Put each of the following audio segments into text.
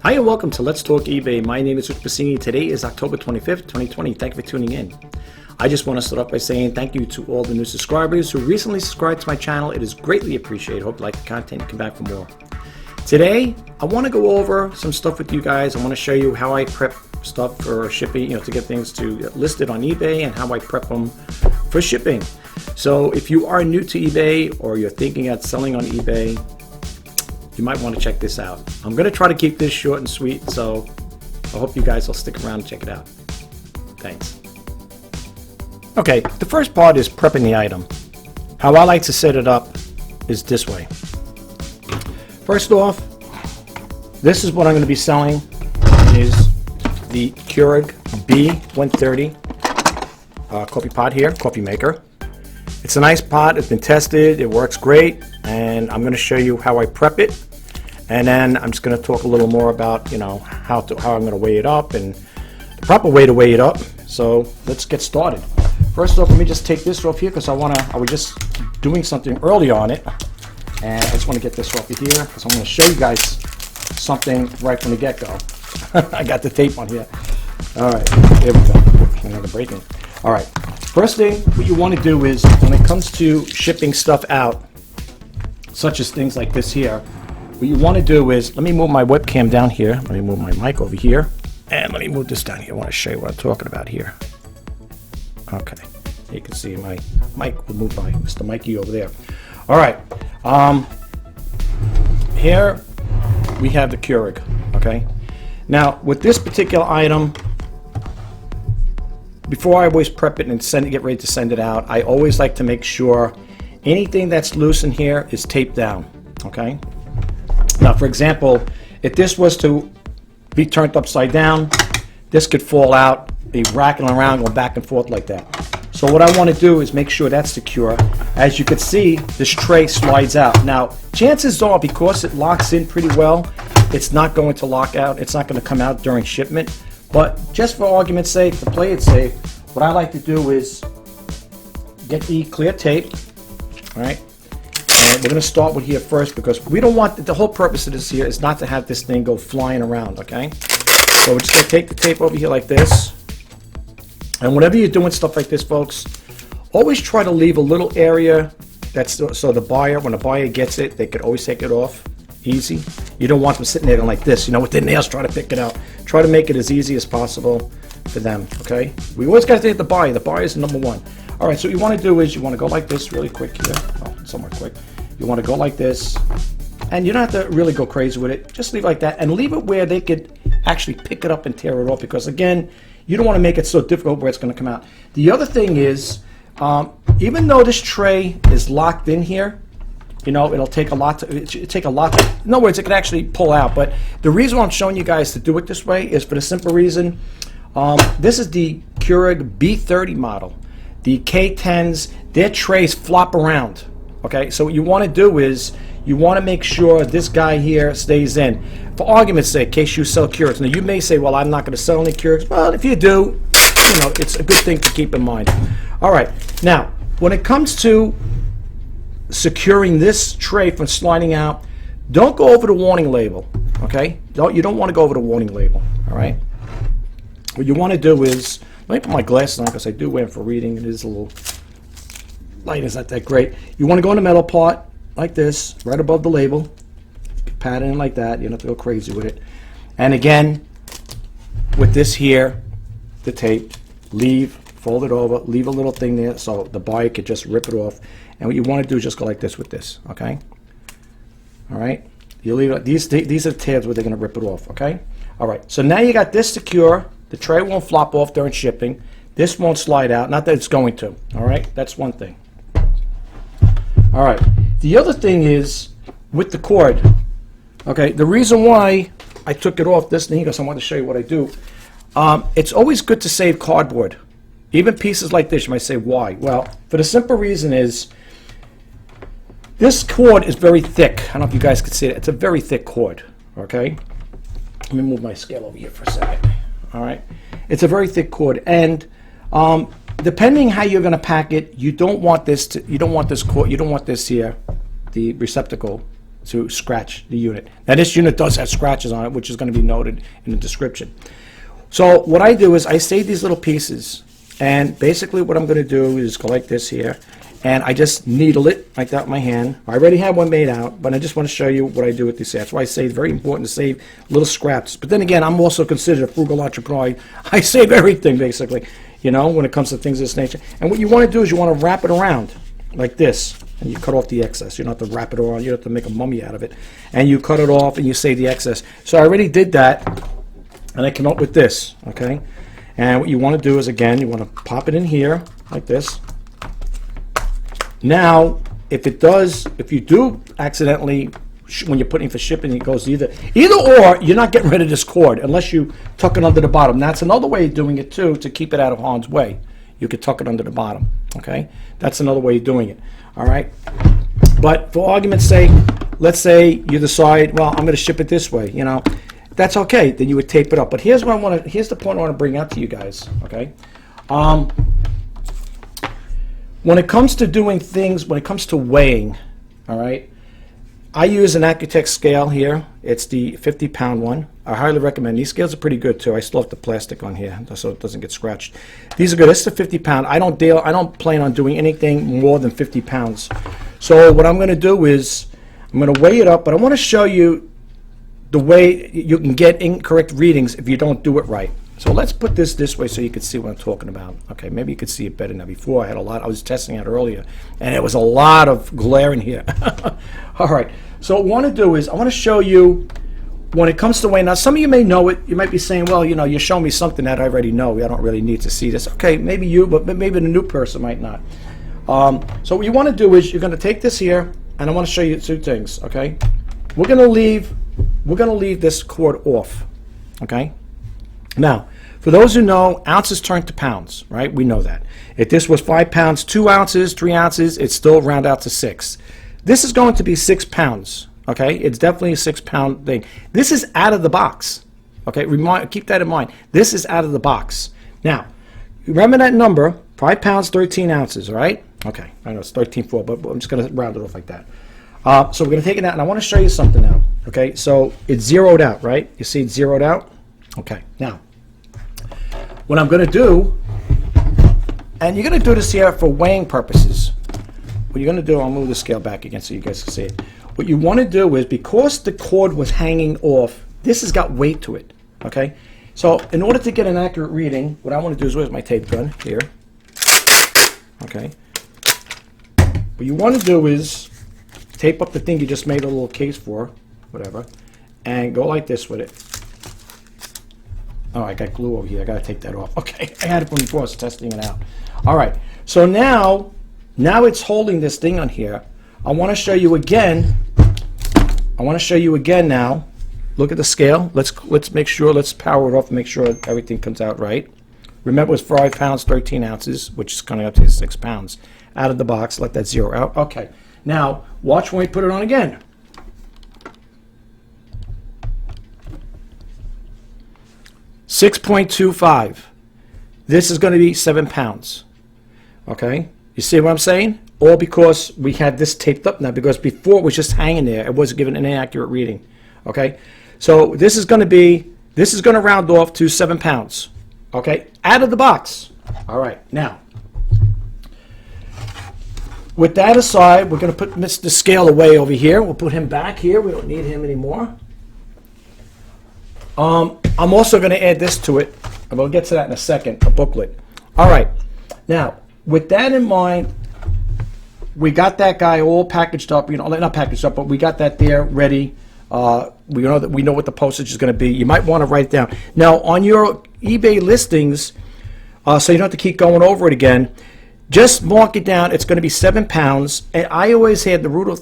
Hi and welcome to Let's Talk eBay. My name is Pasini. Today is October 25th, 2020. Thank you for tuning in. I just want to start off by saying thank you to all the new subscribers who recently subscribed to my channel. It is greatly appreciated. Hope you like the content and come back for more. Today, I want to go over some stuff with you guys. I want to show you how I prep stuff for shipping, to get things listed on eBay and how I prep them for shipping. So if you are new to eBay or you're thinking of selling on eBay, you might want to check this out. I'm going to try to keep this short and sweet, so I hope you guys will stick around and check it out. Thanks. Okay, the first part is prepping the item. How I like to set it up is this way. First off, this is what I'm going to be selling, is the Keurig B130 coffee pot here, coffee maker. It's a nice pot, it's been tested, it works great, and I'm going to show you how I prep it. And then I'm just going to talk a little more about, how I'm going to weigh it up and the proper way to weigh it up. So let's get started. First off, let me just take this off here because I was just doing something early on it, and I just want to get this off of here because I'm going to show you guys something right from the get-go. I got the tape on here. All right, there we go. Another breaking. All right. First thing, what you want to do is when it comes to shipping stuff out, such as things like this here, what you want to do is, let me move my webcam down here, let me move my mic over here, and let me move this down here. I want to show you what I'm talking about here. Okay, you can see my mic will move by Mr. Mikey over there. All right, here we have the Keurig, okay? Now, with this particular item, before I always prep it and get ready to send it out, I always like to make sure anything that's loose in here is taped down, okay? Now, for example, if this was to be turned upside down, this could fall out, be rattling around, go back and forth like that. So what I want to do is make sure that's secure. As you can see, this tray slides out. Now, chances are, because it locks in pretty well, it's not going to lock out. It's not going to come out during shipment. But just for argument's sake, to play it safe, what I like to do is get the clear tape, all right? And we're going to start with here first because we don't want, the whole purpose of this here is not to have this thing go flying around, okay? So we're just going to take the tape over here like this. And whenever you're doing stuff like this, folks, always try to leave a little area that's so the buyer, when the buyer gets it, they could always take it off easy. You don't want them sitting there like this, with their nails trying to pick it out. Try to make it as easy as possible for them, okay? We always got to take the buyer. The buyer is number one. All right, so what you want to do is you want to go like this really quick here. Oh, somewhat quick. You want to go like this, and you don't have to really go crazy with it. Just leave it like that, and leave it where they could actually pick it up and tear it off, because again, you don't want to make it so difficult where it's going to come out. The other thing is, even though this tray is locked in here, it'll take a lot to, in other words, it could actually pull out. But the reason why I'm showing you guys to do it this way is for the simple reason, this is the Keurig B30 model. The K10s, their trays flop around. Okay, so what you want to do is you want to make sure this guy here stays in. For argument's sake, in case you sell Keurigs. Now you may say, well, I'm not going to sell any Keurigs. Well, if you do, it's a good thing to keep in mind. All right, now when it comes to securing this tray from sliding out, don't go over the warning label. Okay, you don't want to go over the warning label. All right, what you want to do is, let me put my glasses on because I do wear them for reading. It is a little light, is not that great. You want to go in the metal part like this, right above the label. Pat it in like that. You don't have to go crazy with it. And again, with this here, the tape, fold it over, leave a little thing there so the buyer could just rip it off. And what you want to do is just go like this with this, okay? All right? You leave it. These are the tabs where they're going to rip it off, okay? All right. So now you got this secure. The tray won't flop off during shipping. This won't slide out. Not that it's going to. All right? That's one thing. All right. The other thing is with the cord. Okay. The reason why I took it off this thing, because I want to show you what I do. It's always good to save cardboard. Even pieces like this, you might say, why? Well, for the simple reason is this cord is very thick. I don't know if you guys can see it. It's a very thick cord. Okay. Let me move my scale over here for a second. All right. It's a very thick cord, and depending how you're going to pack it, you don't want this cord, you don't want this here, the receptacle, to scratch the unit. Now this unit does have scratches on it, which is going to be noted in the description. So what I do is I save these little pieces, and basically what I'm going to do is go like this here, and I just needle it like that with my hand. I already have one made out, but I just want to show you what I do with these. That's why I say it's very important to save little scraps. But then again, I'm also considered a frugal entrepreneur. I save everything basically, you know, when it comes to things of this nature. And what you want to do is you want to wrap it around like this, and you cut off the excess. You don't have to wrap it around. You don't have to make a mummy out of it. And you cut it off and you save the excess. So I already did that, and I came up with this, okay? And what you want to do is, again, you want to pop it in here like this. Now, if you do accidentally, when you're putting for shipping, it goes either or, you're not getting rid of this cord unless you tuck it under the bottom. That's another way of doing it too, to keep it out of harm's way. You could tuck it under the bottom, okay? That's another way of doing it, all right? But for argument's sake, let's say you decide, well, I'm going to ship it this way, you know. That's okay. Then you would tape it up. But here's what here's the point I want to bring out to you guys, okay? When it comes to doing things, when it comes to weighing, all right, I use an Logitech scale here. It's the 50-pound one. I highly recommend. These scales are pretty good too. I still have the plastic on here so it doesn't get scratched. These are good. This is a 50-pound. I don't plan on doing anything more than 50 pounds. So what I'm going to do is I'm going to weigh it up, but I want to show you the way you can get incorrect readings if you don't do it right. So let's put this way so you can see what I'm talking about. Okay, maybe you could see it better now. Before I had a lot, I was testing it earlier, and it was a lot of glare in here. All right, so what I want to do is I want to show you when it comes to weighing. Now, some of you may know it. You might be saying, well, you know, you're showing me something that I already know. I don't really need to see this. Okay, maybe you, but maybe the new person might not. So what you want to do is you're going to take this here, and I want to show you two things, okay? We're going to leave this cord off, okay? Now, for those who know, ounces turn to pounds, right? We know that. If this was 5 pounds, 2 ounces, 3 ounces, it's still round out to 6. This is going to be 6 pounds, okay? It's definitely a 6-pound thing. This is out of the box, okay? Keep that in mind. This is out of the box. Now, remember that number, 5 pounds, 13 ounces, right? Okay, I know it's 13.4, but I'm just going to round it off like that. So we're going to take it out, and I want to show you something now, okay? So it's zeroed out, right? You see it's zeroed out? Okay, now, what I'm going to do, and you're going to do this here for weighing purposes. What you're going to do, I'll move the scale back again so you guys can see it. What you want to do is, because the cord was hanging off, this has got weight to it, okay? So in order to get an accurate reading, what I want to do is, where's my tape gun? Here. Okay. What you want to do is tape up the thing you just made a little case for, whatever, and go like this with it. Oh, I got glue over here. I got to take that off. Okay, I had it from before. I was testing it out. All right, so now it's holding this thing on here. I want to show you again. Now. Look at the scale. Let's make sure. Let's power it off and make sure everything comes out right. Remember, it's 5 pounds, 13 ounces, which is coming up to 6 pounds. Out of the box, let that zero out. Okay, now watch when we put it on again. $6.25. This is going to be 7 pounds. Okay, you see what I'm saying? All because we had this taped up now, because before it was just hanging there. It wasn't given an inaccurate reading. Okay, so this is going to round off to 7 pounds. Okay, out of the box. All right, now, with that aside, we're going to put Mr. Scale away over here. We'll put him back here. We don't need him anymore. I'm also going to add this to it, and we'll get to that in a second, a booklet. All right, now, with that in mind, we got that guy all packaged up, you know, not packaged up, but we got that there ready. We know what the postage is going to be. You might want to write it down. Now, on your eBay listings, so you don't have to keep going over it again, just mark it down. It's going to be 7 pounds. And I always had the rule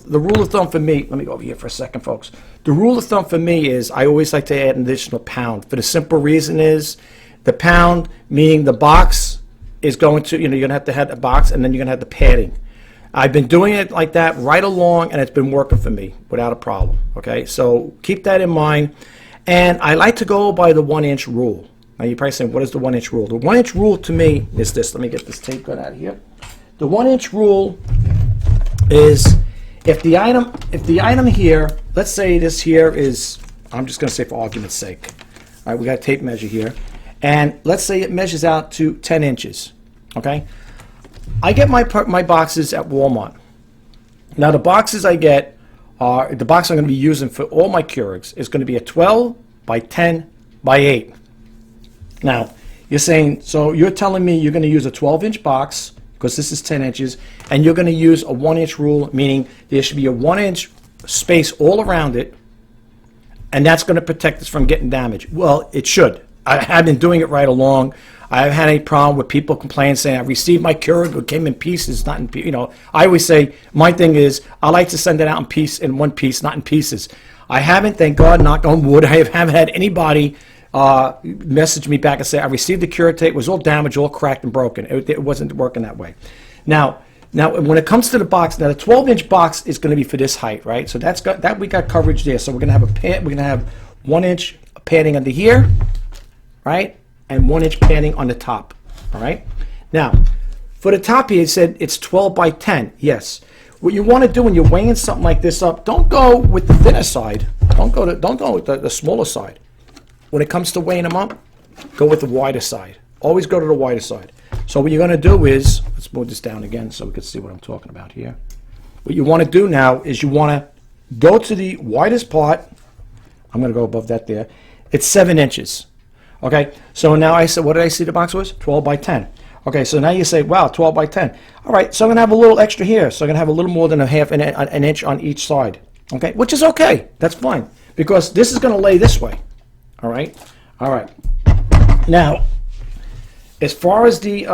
of thumb for me. Let me go over here for a second, folks. The rule of thumb for me is I always like to add an additional pound. For the simple reason is the pound, meaning the box is going to, you know, you're going to have a box, and then you're going to have the padding. I've been doing it like that right along, and it's been working for me without a problem. Okay, so keep that in mind. And I like to go by the 1-inch rule. Now you're probably saying, what is the 1-inch rule? The 1-inch rule to me is this. Let me get this tape gun out of here. The 1-inch rule is if the item here let's say this here is, I'm just going to say for argument's sake. All right, we got a tape measure here. And let's say it measures out to 10 inches. Okay? I get my boxes at Walmart. Now, the boxes I get are, the box I'm going to be using for all my Keurigs is going to be a 12 by 10 by 8. Now, you're saying, so you're telling me you're going to use a 12-inch box, because this is 10 inches, and you're going to use a 1-inch rule, meaning there should be a 1-inch space all around it, and that's going to protect us from getting damaged. Well, it should. I have been doing it right along. I haven't had any problem with people complaining, saying, I received my Keurig, it came in pieces, not in pieces. You know, I always say, my thing is, I like to send it out in one piece, not in pieces. I haven't, thank God, knock on wood, I haven't had anybody message me back and say, I received the Keurig tape, it was all damaged, all cracked and broken. It wasn't working that way. Now, when it comes to the box, now the 12-inch box is going to be for this height, right? So we got coverage there. So we're going to have we're going to have 1-inch padding under here, right? And 1-inch padding on the top, all right? Now, for the top here, it said it's 12 by 10. Yes. What you want to do when you're weighing something like this up, don't go with the thinner side. Don't go with the smaller side. When it comes to weighing them up, go with the wider side. Always go to the wider side. So what you're going to do is, let's move this down again so we can see what I'm talking about here. What you want to do now is you want to go to the widest part. I'm going to go above that there. It's 7 inches. Okay, so now I said, what did I see the box was? 12 by 10. Okay, so now you say, wow, 12 by 10. All right, so I'm going to have a little extra here. So I'm going to have a little more than an inch on each side. Okay, which is okay. That's fine. Because this is going to lay this way. All right? All right. Now, as far as the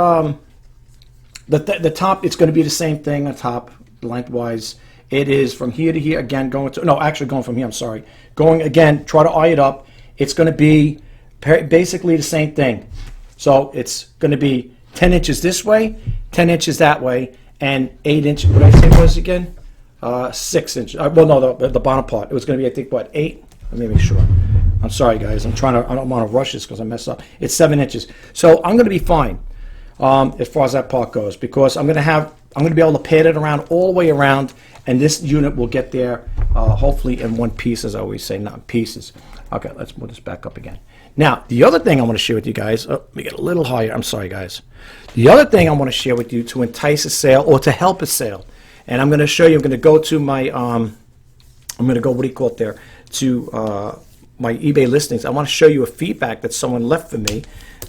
top, it's going to be the same thing on top, lengthwise. It is from here to here, again, going from here, I'm sorry. Going, again, try to eye it up. It's going to be basically the same thing. So it's going to be 10 inches this way, 10 inches that way, and 8 inches, what did I say it was again? 6 inches. Well, no, the bottom part. It was going to be, I think, what, 8? Let me make sure. I'm sorry, guys. I don't want to rush this because I messed up. It's 7 inches. So I'm going to be fine as far as that part goes, because I'm going to be able to pad it around all the way around, and this unit will get there hopefully in one piece, as I always say, not in pieces. Okay, let's move this back up again. Now, the other thing I want to share with you guys, let me get a little higher. I'm sorry, guys. The other thing I want to share with you to entice a sale or to help a sale, and I'm going to show you, I'm going to go to my, I'm going to go, what do you call it there, to my eBay listings. I want to show you a feedback that someone left for me.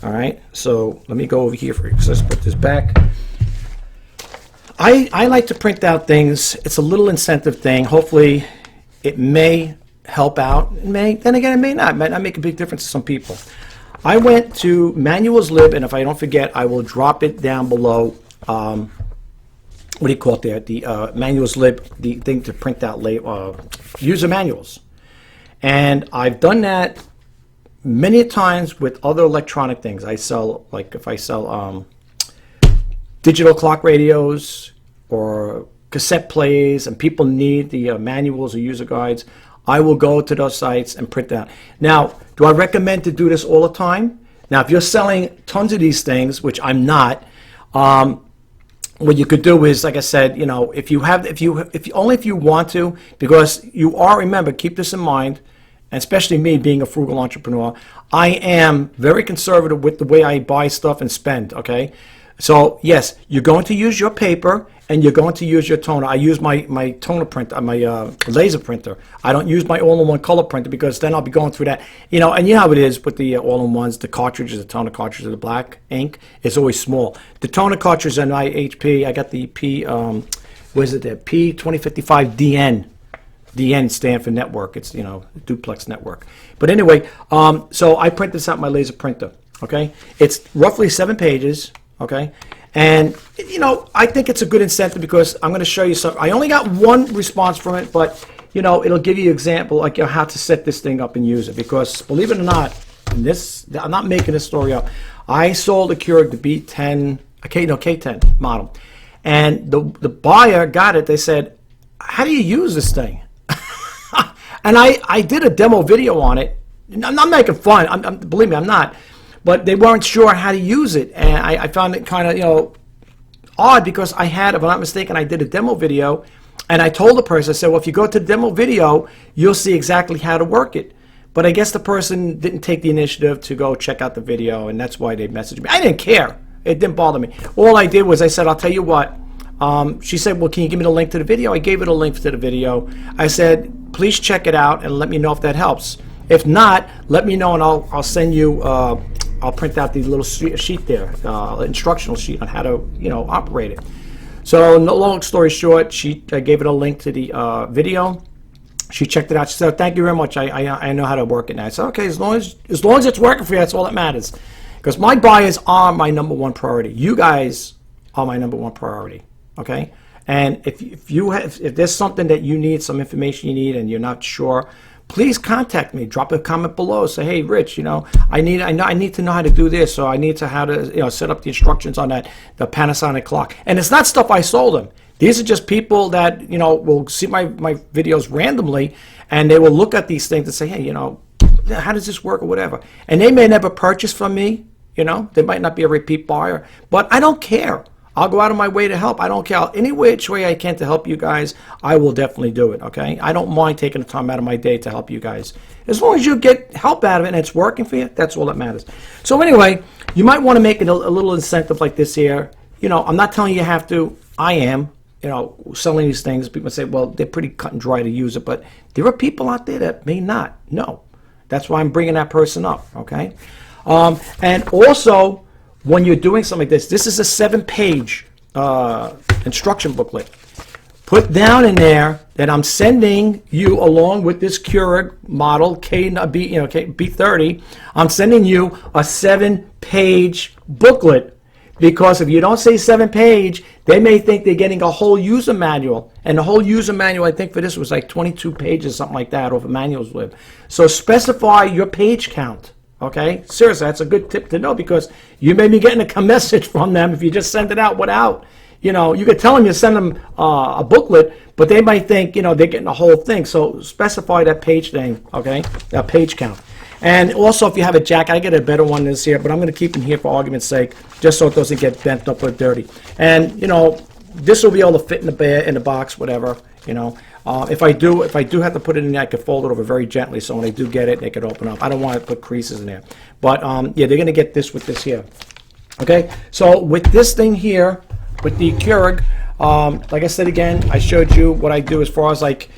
All right, so let me go over here for you. So let's put this back. I like to print out things. It's a little incentive thing. Hopefully, it may help out. It may, then again, it may not. It might not make a big difference to some people. I went to Manuals Lib, and if I don't forget, I will drop it down below. What do you call it there? The Manuals Lib, the thing to print out user manuals. And I've done that many times with other electronic things. I sell, like if I sell digital clock radios or cassette players, and people need the manuals or user guides, I will go to those sites and print that. Now, do I recommend to do this all the time? Now, if you're selling tons of these things, which I'm not, what you could do is, like I said, you know, if you want to, because you are, remember, keep this in mind, and especially me being a frugal entrepreneur, I am very conservative with the way I buy stuff and spend, okay? So, yes, you're going to use your paper and you're going to use your toner. I use my toner printer, my laser printer. I don't use my all-in-one color printer because then I'll be going through that. You know, and you know how it is with the all-in-ones, the cartridges, the toner cartridges, the black ink, it's always small. The toner cartridge on my HP, I got the P2055DN. DN stand for network. It's, you know, duplex network. But anyway, so I print this out my laser printer, okay? It's roughly 7 pages, okay? And, you know, I think it's a good incentive because I'm going to show you something. I only got one response from it, but, you know, it'll give you an example, like, you know, how to set this thing up and use it. Because, believe it or not, I'm not making this story up. I sold a Keurig, the B10, K10 model. And the buyer got it. They said, how do you use this thing? And I did a demo video on it. I'm not making fun. Believe me, I'm not. But they weren't sure how to use it. And I found it kind of, you know, odd because I had, if I'm not mistaken, I did a demo video And I told the person, I said, well, if you go to the demo video, you'll see exactly how to work it. But I guess the person didn't take the initiative to go check out the video, and that's why they messaged me. I didn't care. It didn't bother me. All I did was I said, I'll tell you what. She said, well, can you give me the link to the video? I gave it a link to the video. I said, please check it out and let me know if that helps. If not, let me know and I'll send you, I'll print out the little sheet there, instructional sheet on how to, operate it. So no long story short, I gave it a link to the video. She checked it out. She said, thank you very much. I know how to work it now. I said, okay, as long as it's working for you, that's all that matters. Because my buyers are my #1 priority. You guys are my #1 priority. Okay? And if there's something that you need, some information you need, and you're not sure, please contact me. Drop a comment below. Say, hey, Rich, I need to know how to do this, or I need to how to set up the instructions on the Panasonic clock. And it's not stuff I sold them. These are just people that will see my videos randomly, and they will look at these things and say, hey, how does this work or whatever. And they may never purchase from me. They might not be a repeat buyer, but I don't care. I'll go out of my way to help. I don't care. Any which way I can to help you guys, I will definitely do it, okay? I don't mind taking the time out of my day to help you guys. As long as you get help out of it and it's working for you, that's all that matters. So anyway, you might want to make it a little incentive like this here. I'm not telling you you have to. I am, selling these things. People say, well, they're pretty cut and dry to use it, but there are people out there that may not know. That's why I'm bringing that person up, okay? And also, when you're doing something like this is a 7-page instruction booklet. Put down in there that I'm sending you, along with this Keurig model B30, I'm sending you a 7-page booklet, because if you don't say 7-page, they may think they're getting a whole user manual. And the whole user manual, I think for this was like 22 pages, something like that, over manuals with. So specify your page count. Okay, seriously, that's a good tip to know, because you may be getting a message from them if you just send it out without, you could tell them you send them a booklet, but they might think, they're getting the whole thing. So specify that page thing, okay, that page count. And also, if you have a jacket, I get a better one this here, but I'm going to keep it here for argument's sake, just so it doesn't get bent up or dirty. And, this will be able to fit in the box, whatever, If I do have to put it in there, I could fold it over very gently, so when they do get it, they could open up. I don't want to put creases in there. But, yeah, they're going to get this with this here. Okay? So, with this thing here, with the Keurig, like I said again, I showed you what I do as far as, like,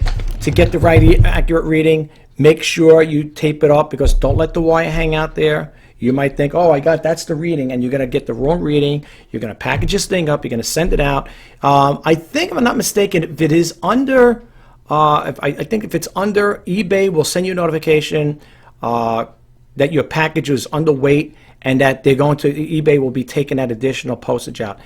to get the right accurate reading. Make sure you tape it up, because don't let the wire hang out there. You might think, oh, that's the reading, and you're going to get the wrong reading. You're going to package this thing up. You're going to send it out. I think, if I'm not mistaken, if it is under... I think if it's under, eBay will send you a notification that your package is underweight, and that they're going to, eBay will be taking that additional postage out.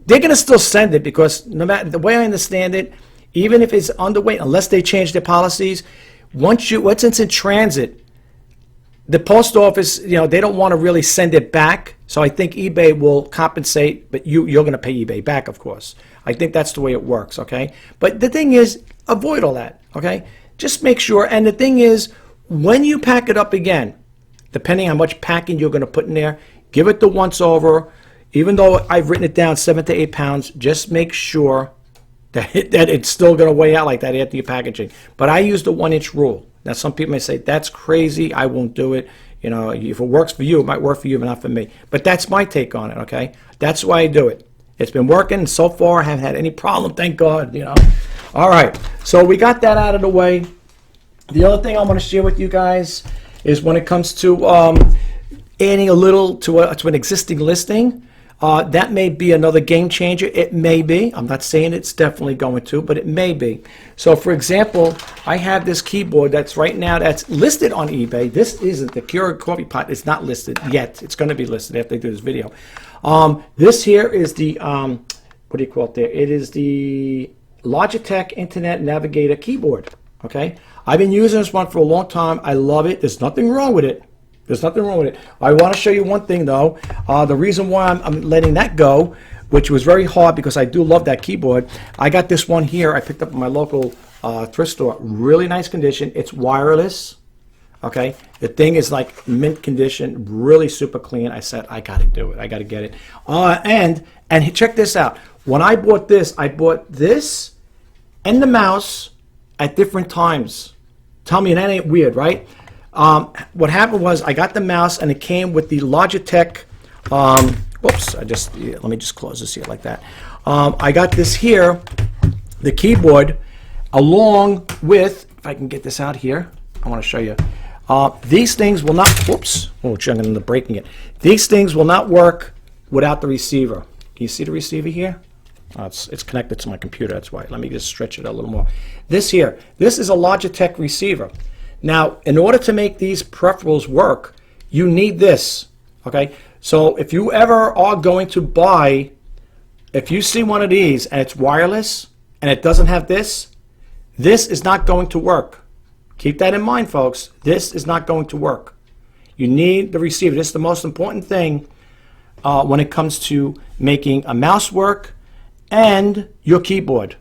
They're going to still send it, because no matter the way I understand it, even if it's underweight, unless they change their policies, once it's in transit, the post office, they don't want to really send it back. So I think eBay will compensate, but you're going to pay eBay back, of course. I think that's the way it works, okay? But the thing is, avoid all that, okay? Just make sure. And the thing is, when you pack it up again, depending on how much packing you're going to put in there, give it the once over. Even though I've written it down 7 to 8 pounds, just make sure that it's still going to weigh out like that after your packaging. But I use the 1-inch rule. Now, some people may say, that's crazy, I won't do it. If it works for you, it might work for you, but not for me. But that's my take on it, okay? That's why I do it. It's been working so far. I haven't had any problem, thank God, All right, so we got that out of the way. The other thing I want to share with you guys is when it comes to adding a little to an existing listing. That may be another game changer. It may be. I'm not saying it's definitely going to, but it may be. So, for example, I have this keyboard that's right now that's listed on eBay. This isn't the Keurig coffee pot. It's not listed yet. It's going to be listed after I do this video. This here is the what do you call it there? It is the Logitech Internet Navigator keyboard. Okay, I've been using this one for a long time. I love it. There's nothing wrong with it. There's nothing wrong with it. I want to show you one thing, though. The reason why I'm letting that go, which was very hard because I do love that keyboard, I got this one here. I picked up at my local thrift store. Really nice condition. It's wireless. Okay. The thing is like mint condition, really super clean. I said, I got to do it. I got to get it. And check this out. When I bought this and the mouse at different times. Tell me that ain't weird, right? What happened was I got the mouse and it came with the Logitech, whoops, let me just close this here like that. I got this here, the keyboard, along with, if I can get this out here, I want to show you. These things will not, whoops, oh, I'm going to end up breaking it. These things will not work without the receiver. Can you see the receiver here? It's connected to my computer, that's why. Let me just stretch it a little more. This here, this is a Logitech receiver. Now, in order to make these peripherals work, you need this, okay? So if you ever are going to buy, if you see one of these and it's wireless and it doesn't have this is not going to work. Keep that in mind, folks. This is not going to work. You need the receiver. This is the most important thing when it comes to making a mouse work and your keyboard.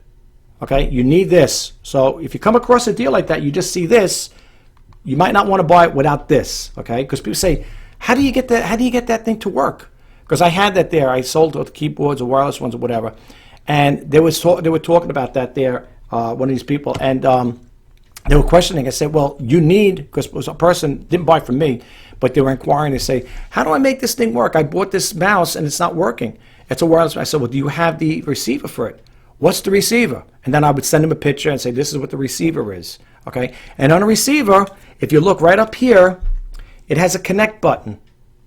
Okay, you need this. So if you come across a deal like that, you just see this, you might not want to buy it without this. Okay, because people say, how do you get that? How do you get that thing to work? Because I had that there. I sold the keyboards or wireless ones or whatever, and they were talking about that there. One of these people, and they were questioning. I said, well, you need, because it was a person didn't buy from me, but they were inquiring. They say, how do I make this thing work? I bought this mouse and it's not working. It's a wireless. I said, well, do you have the receiver for it? What's the receiver? And then I would send them a picture and say, this is what the receiver is. Okay. And on a receiver, if you look right up here, it has a connect button.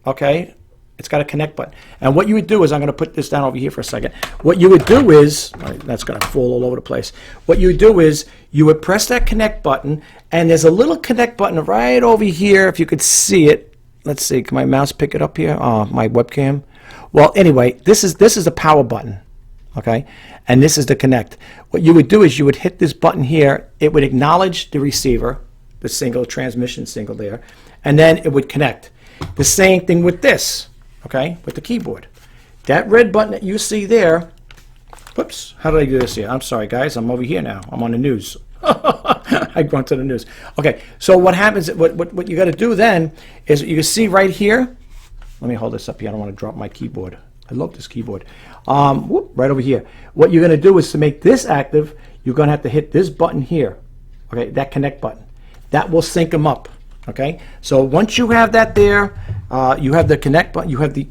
Okay. It's got a connect button. And what you would do is, I'm going to put this down over here for a second. What you would do is, that's going to fall all over the place. What you would do is, you would press that connect button, and there's a little connect button right over here, if you could see it. Let's see, can my mouse pick it up here? My webcam. Well, anyway, this is the power button, okay? And this is the connect. What you would do is, you would hit this button here. It would acknowledge the receiver, the single transmission single there, and then it would connect. The same thing with this. Okay, with the keyboard. That red button that you see there, whoops, how did I do this here? I'm sorry, guys, I'm over here now. I'm on the news. I go to the news. Okay, so what happens, what you got to do then is, you can see right here, let me hold this up here, I don't want to drop my keyboard. I love this keyboard. Right over here. What you're going to do is, to make this active, you're going to have to hit this button here, okay, that connect button. That will sync them up. Okay, so once you have that there, you have the connect button, you have the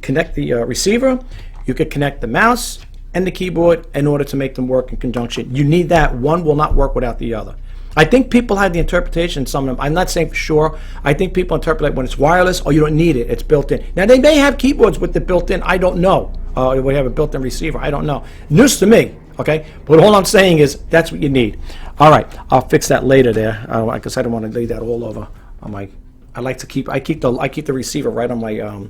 receiver, you can connect the mouse and the keyboard in order to make them work in conjunction. You need that. One will not work without the other. I think people have the interpretation, some of them, I'm not saying for sure, I think people interpret it when it's wireless, or you don't need it, it's built in. Now they may have keyboards with the built in, I don't know. We have a built-in receiver, I don't know. News to me, okay? But all I'm saying is, that's what you need. All right, I'll fix that later there, because I don't want to leave that all over. On my, I keep the receiver right on my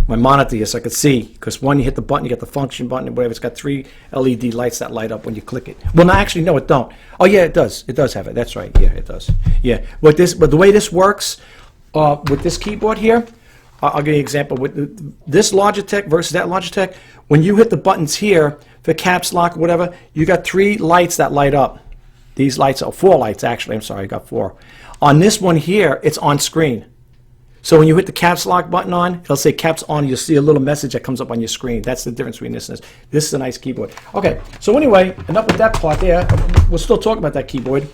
my monitor here, so I can see, because when you hit the button, you get the function button and whatever. It's got 3 LED lights that light up when you click it. Well, no, actually, no, it don't. Oh yeah, it does. It does have it. That's right. Yeah, it does. Yeah. But the way this works with this keyboard here, I'll give you an example. With this Logitech versus that Logitech, when you hit the buttons here for caps lock or whatever, you got 3 lights that light up. These lights are 4 lights actually. I'm sorry, I got 4. On this one here, it's on screen. So when you hit the caps lock button on, it'll say caps on. You'll see a little message that comes up on your screen. That's the difference between this and this. This is a nice keyboard. Okay, so anyway, enough with that part there. We'll still talk about that keyboard.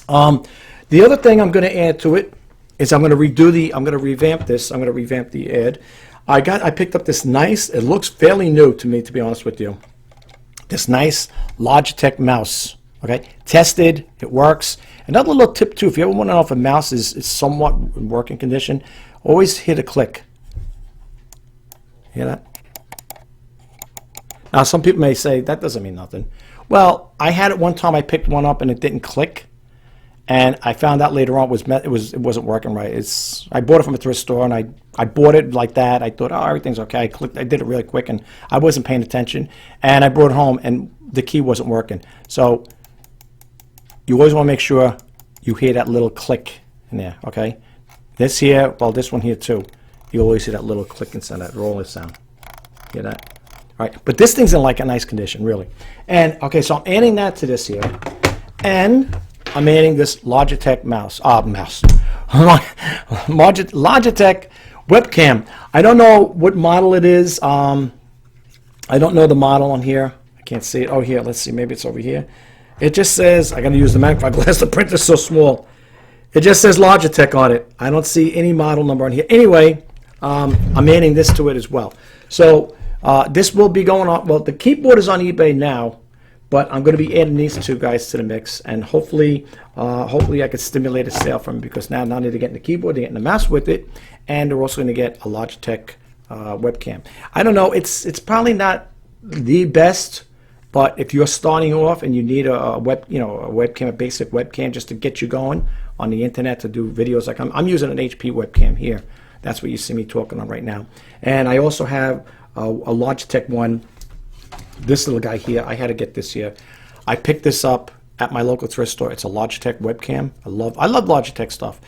The other thing I'm going to add to it is I'm going to revamp this. I'm going to revamp the ad. I picked up this nice, it looks fairly new to me, to be honest with you, this nice Logitech mouse. Okay, tested, it works. Another little tip too, if you ever want to know if a mouse is somewhat in working condition, always hit a click. Hear that? Now some people may say that doesn't mean nothing. Well, I had it one time, I picked one up and it didn't click, and I found out later on it wasn't working right. I bought it from a thrift store, and I bought it like that. I thought, oh, everything's okay. I did it really quick, and I wasn't paying attention, and I brought it home and the key wasn't working. So you always want to make sure you hear that little click in there, okay? This here, well, this one here too. You always hear that little click and sound, that rolling sound. Hear that? All right, but this thing's in like a nice condition, really. And, okay, so I'm adding that to this here. And I'm adding this Logitech Logitech Webcam. I don't know what model it is. I don't know the model on here. I can't see it. Oh, here, let's see, maybe it's over here. It just says, I got to use the magnifying glass, the printer's so small. It just says Logitech on it. I don't see any model number on here. Anyway, I'm adding this to it as well. So this will be going on. Well, the keyboard is on eBay now, but I'm going to be adding these two guys to the mix, and hopefully I could stimulate a sale from it, because now not only they're getting the keyboard, they're getting the mouse with it, and they're also going to get a Logitech webcam. I don't know. It's probably not the best. But if you're starting off and you need a webcam, a basic webcam, just to get you going on the internet to do videos, like I'm using an HP webcam here. That's what you see me talking on right now. And I also have a Logitech one. This little guy here, I had to get this here. I picked this up at my local thrift store. It's a Logitech webcam. I love Logitech stuff.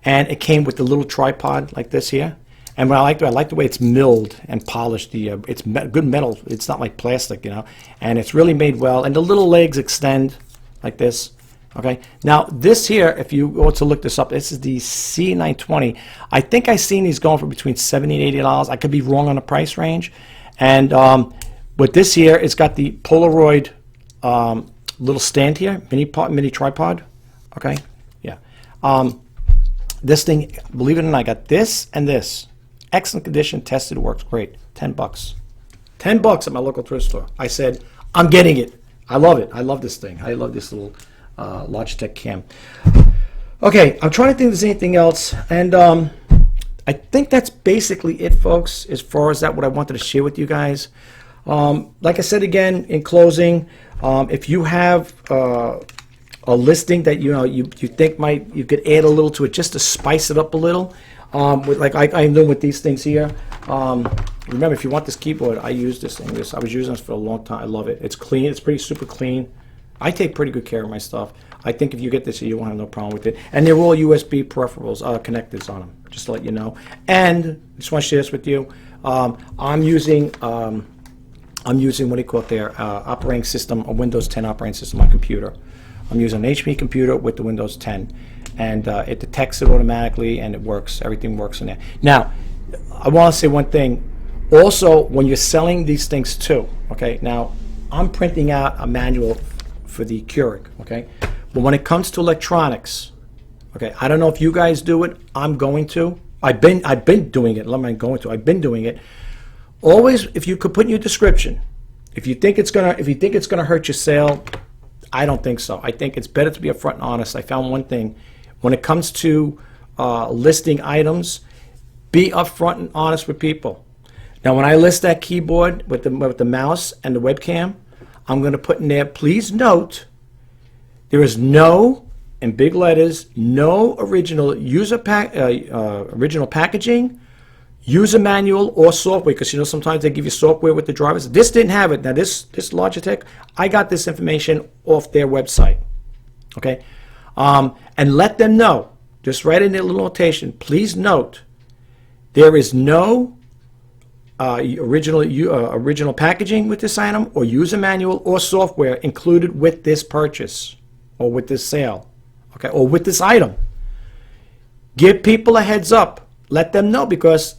And it came with the little tripod like this here. And what I like the way it's milled and polished. It's good metal. It's not like plastic, you know. And it's really made well. And the little legs extend like this. Okay. Now this here, if you go to look this up, this is the C920. I think I've seen these going for between $70 and $80. I could be wrong on the price range. And with this here, it's got the Polaroid little stand here, mini tripod. Okay. Yeah. This thing, believe it or not, I got this and this. Excellent condition, tested, works great. $10. $10 at my local thrift store. I said, I'm getting it. I love it. I love this thing. I love this little Logitech cam. Okay, I'm trying to think if there's anything else. And I think that's basically it, folks, as far as that, what I wanted to share with you guys. Like I said again, in closing, if you have a listing that you think you could add a little to it just to spice it up a little, like I'm doing with these things here. Remember, if you want this keyboard, I use this thing. I was using this for a long time. I love it. It's clean. It's pretty super clean. I take pretty good care of my stuff. I think if you get this, you won't have no problem with it. And they're all USB peripherals, connectors on them, just to let you know. And I just want to share this with you. I'm using what do you call it there? Operating system, a Windows 10 operating system on my computer. I'm using an HP computer with the Windows 10. And it detects it automatically, and it works. Everything works in there. Now, I want to say one thing. Also, when you're selling these things too, okay? Now, I'm printing out a manual for the Keurig, okay? But when it comes to electronics, okay, I don't know if you guys do it. I'm going to. I've been doing it. I've been doing it. Always, if you could put in your description, if you think it's gonna hurt your sale, I don't think so. I think it's better to be upfront and honest. I found one thing. When it comes to listing items, be upfront and honest with people. Now, when I list that keyboard with the mouse and the webcam, I'm going to put in there, please note, there is no, in big letters, no original original packaging, user manual, or software, because sometimes they give you software with the drivers. This didn't have it. Now, this Logitech, I got this information off their website. Okay. And let them know, just write in their little notation, please note, there is no original packaging with this item, or user manual or software included with this purchase or with this sale, okay, or with this item. Give people a heads up. Let them know, because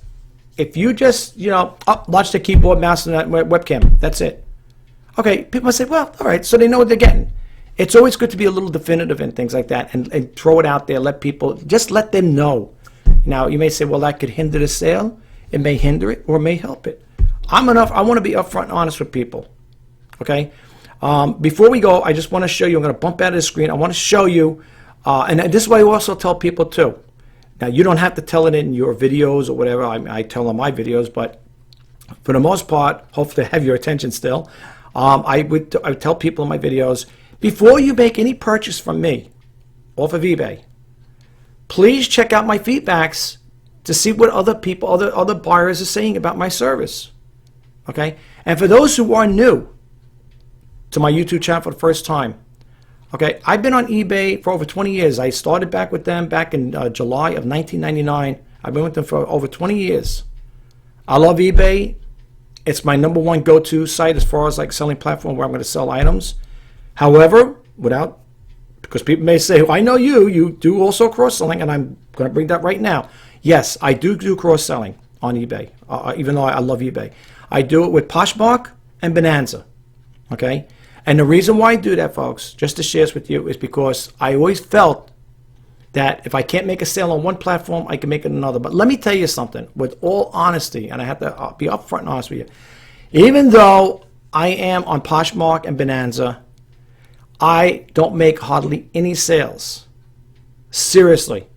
if you just, watch the keyboard, mouse, and that webcam, that's it. Okay, people say, well, all right, so they know what they're getting. It's always good to be a little definitive and things like that, and throw it out there. Let them know. Now, you may say, well, that could hinder the sale. It may hinder it, or it may help it. I want to be upfront and honest with people. Okay? Before we go, I just want to show you. I'm going to bump out of the screen. I want to show you, and this is what I also tell people too. Now, you don't have to tell it in your videos or whatever. I tell them my videos, but for the most part, hopefully I have your attention still. I tell people in my videos, before you make any purchase from me off of eBay, please check out my feedbacks to see what other people, other buyers are saying about my service. Okay? And for those who are new to my YouTube channel for the first time, okay, I've been on eBay for over 20 years. I started back with them back in July of 1999. I've been with them for over 20 years. I love eBay. It's my #1 go-to site as far as like selling platform where I'm going to sell items. However, because people may say, well, I know you do also cross-selling, and I'm going to bring that right now. Yes, I do cross-selling on eBay, even though I love eBay. I do it with Poshmark and Bonanza, okay? And the reason why I do that, folks, just to share this with you, is because I always felt that if I can't make a sale on one platform, I can make it on another. But let me tell you something, with all honesty, and I have to be upfront and honest with you. Even though I am on Poshmark and Bonanza, I don't make hardly any sales. Seriously.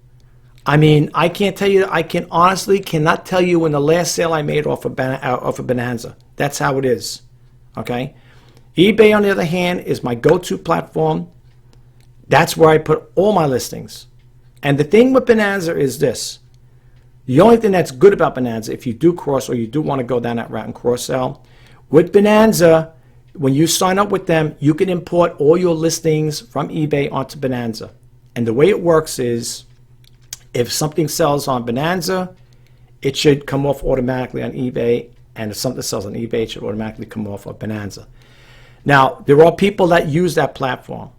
I mean, I can't tell you, I can honestly cannot tell you when the last sale I made off of Bonanza. That's how it is. Okay? eBay, on the other hand, is my go-to platform. That's where I put all my listings. And the thing with Bonanza is this. The only thing that's good about Bonanza, if you do cross or you do want to go down that route and cross-sell, with Bonanza, when you sign up with them, you can import all your listings from eBay onto Bonanza. And the way it works is, if something sells on Bonanza, it should come off automatically on eBay. And if something sells on eBay, it should automatically come off of Bonanza. Now, there are people that use that platform.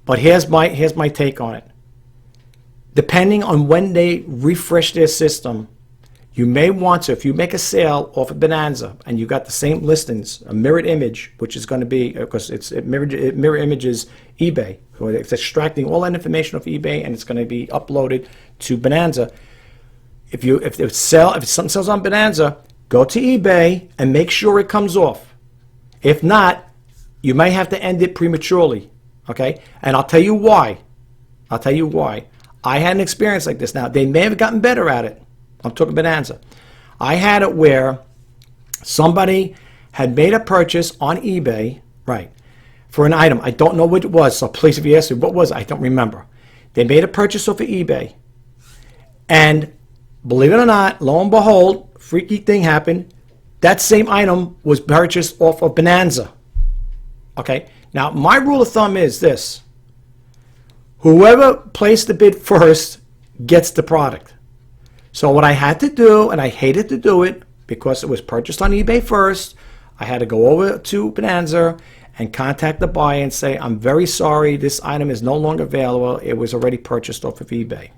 But here's my take on it. Depending on when they refresh their system, you may want to, if you make a sale off of Bonanza and you got the same listings, a mirrored image, which is going to be, because it mirror images eBay. So it's extracting all that information off eBay and it's going to be uploaded to Bonanza. If something sells on Bonanza, go to eBay and make sure it comes off. If not, you might have to end it prematurely. Okay? And I'll tell you why. I had an experience like this. Now, they may have gotten better at it. I'm talking Bonanza. I had it where somebody had made a purchase on eBay, right, for an item. I don't know what it was, so please, if you ask me, what was it? I don't remember. They made a purchase off of eBay. And believe it or not, lo and behold, freaky thing happened. That same item was purchased off of Bonanza. Okay? Now, my rule of thumb is this. Whoever placed the bid first gets the product. So what I had to do, and I hated to do it because it was purchased on eBay first, I had to go over to Bonanza and contact the buyer and say, I'm very sorry, this item is no longer available. It was already purchased off of eBay.